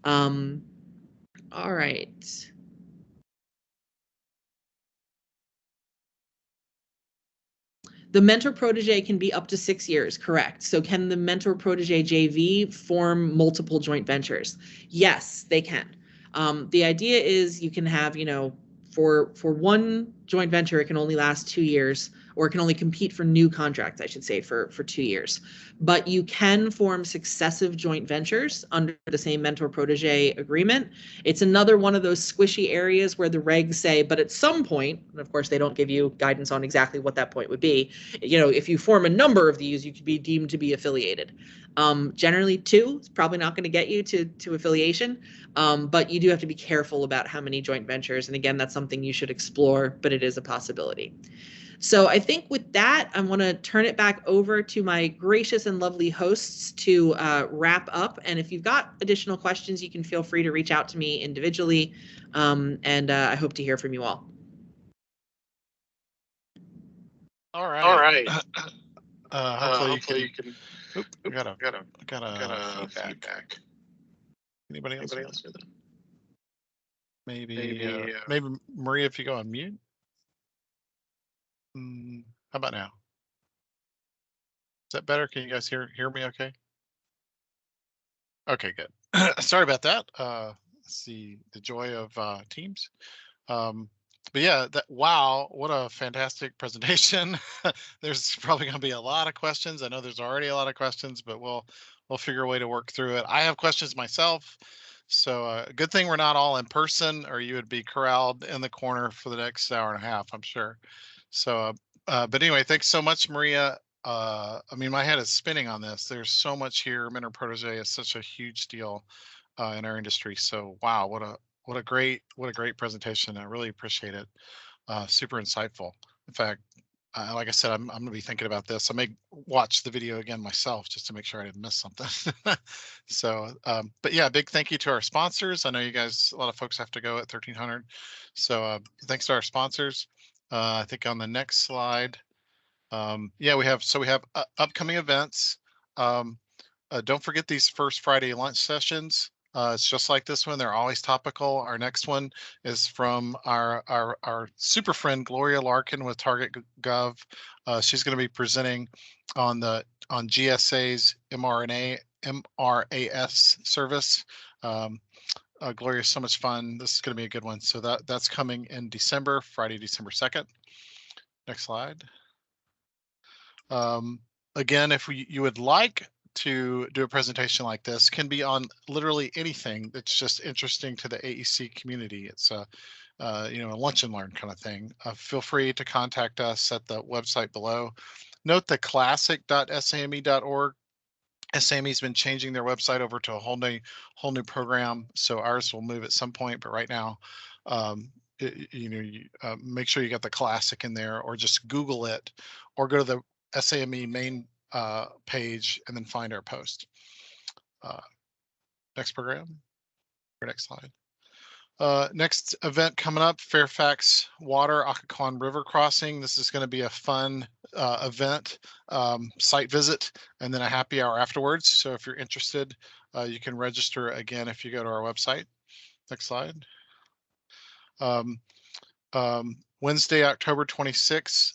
All right. The mentor protege can be up to 6 years, correct? So can the mentor protege JV form multiple joint ventures? Yes, they can. The idea is you can have, for one joint venture, it can only last 2 years, or can only compete for new contracts, I should say, for 2 years. But you can form successive joint ventures under the same mentor protege agreement. It's another one of those squishy areas where the regs say, but at some point, and of course they don't give you guidance on exactly what that point would be, if you form a number of these, you could be deemed to be affiliated. Generally 2 is probably not going to get you to affiliation, but you do have to be careful about how many joint ventures. And again, that's something you should explore, but it is a possibility. So I think with that, I want to turn it back over to my gracious and lovely hosts to wrap up. And if you've got additional questions, you can feel free to reach out to me individually. And I hope to hear from you all. All right. All right. Hopefully you can. Oop, I got a feedback. Anybody else hear that? Maybe Maria, if you go on mute. How about now? Is that better? Can you guys hear me okay? Okay, good. Sorry about that. Let's see, the joy of Teams. But yeah, wow, what a fantastic presentation. There's probably going to be a lot of questions. I know there's already a lot of questions, but we'll figure a way to work through it. I have questions myself. So good thing we're not all in person, or you would be corralled in the corner for the next hour and a half, I'm sure. So, but anyway, thanks so much, Maria. I mean, my head is spinning on this. There's so much here. Mentor Protégé is such a huge deal in our industry. So, wow, what a great presentation. I really appreciate it. Super insightful. In fact, like I said, I'm going to be thinking about this. I may watch the video again myself just to make sure I didn't miss something. So, but yeah, big thank you to our sponsors. I know you guys, a lot of folks have to go at 1300. So thanks to our sponsors. I think on the next slide, yeah, we have upcoming events. Don't forget these first Friday lunch sessions. It's just like this one. They're always topical. Our next one is from our super friend, Gloria Larkin with Target Gov. She's going to be presenting on GSA's MRAS service. Gloria is so much fun. This is going to be a good one. So that's coming in December, Friday, December 2nd. Next slide. Again, if you would like to do a presentation like this, can be on literally anything that's just interesting to the AEC community. It's a lunch and learn kind of thing. Feel free to contact us at the website below. Note the classic.same.org. SAME's been changing their website over to a whole new program, so ours will move at some point. But right now, make sure you got the classic in there, or just Google it, or go to the SAME main page and then find our post. Next program, or next slide. Next event coming up, Fairfax Water Occoquan River Crossing. This is going to be a fun event, site visit, and then a happy hour afterwards. So if you're interested, you can register again if you go to our website. Next slide. Wednesday, October 26th,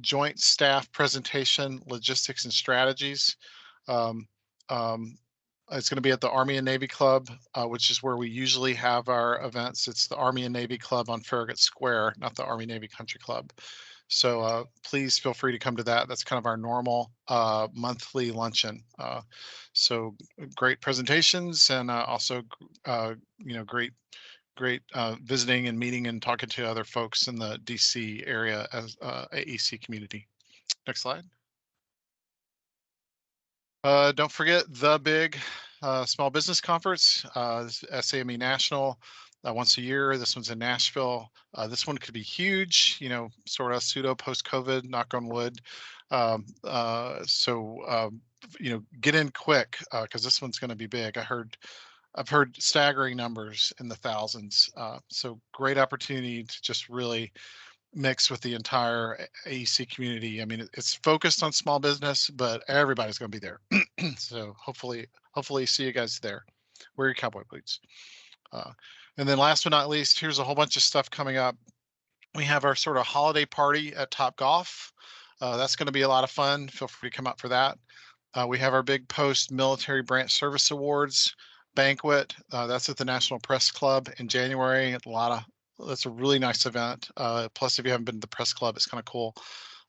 joint staff presentation, logistics and strategies. It's going to be at the Army and Navy Club, which is where we usually have our events. It's the Army and Navy Club on Farragut Square, not the Army Navy Country Club. So please feel free to come to that. That's kind of our normal monthly luncheon. So great presentations, and also great visiting and meeting and talking to other folks in the DC area as AEC community. Next slide. Don't forget the big small business conference, SAME National, once a year. This one's in Nashville. This one could be huge, sort of pseudo post-COVID, knock on wood. Get in quick, because this one's going to be big. I've heard staggering numbers in the thousands. So great opportunity to just really mix with the entire AEC community. I mean, it's focused on small business, but everybody's going to be there. So hopefully see you guys there. Wear your cowboy boots. And then last but not least, here's a whole bunch of stuff coming up. We have our sort of holiday party at Top Golf. That's going to be a lot of fun. Feel free to come out for that. We have our big post-military branch service awards banquet. That's at the National Press Club in January. That's a really nice event. Plus, if you haven't been to the press club, it's kind of cool.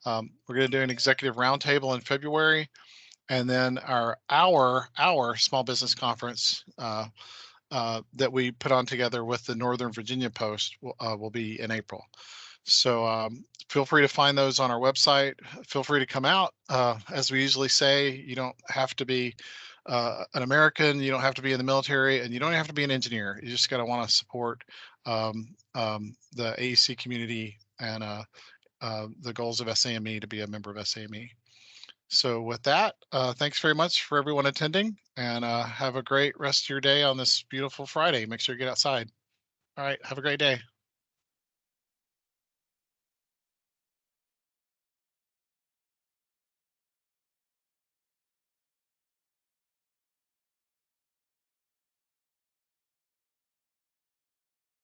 We're going to do an executive roundtable in February, and then our small business conference that we put on together with the Northern Virginia Post will be in April. So feel free to find those on our website. Feel free to come out. As we usually say, you don't have to be an American, you don't have to be in the military, and you don't have to be an engineer. You just got to want to support the AEC community and the goals of SAME to be a member of SAME. So with that, thanks very much for everyone attending, and have a great rest of your day on this beautiful Friday. Make sure you get outside. All right, have a great day.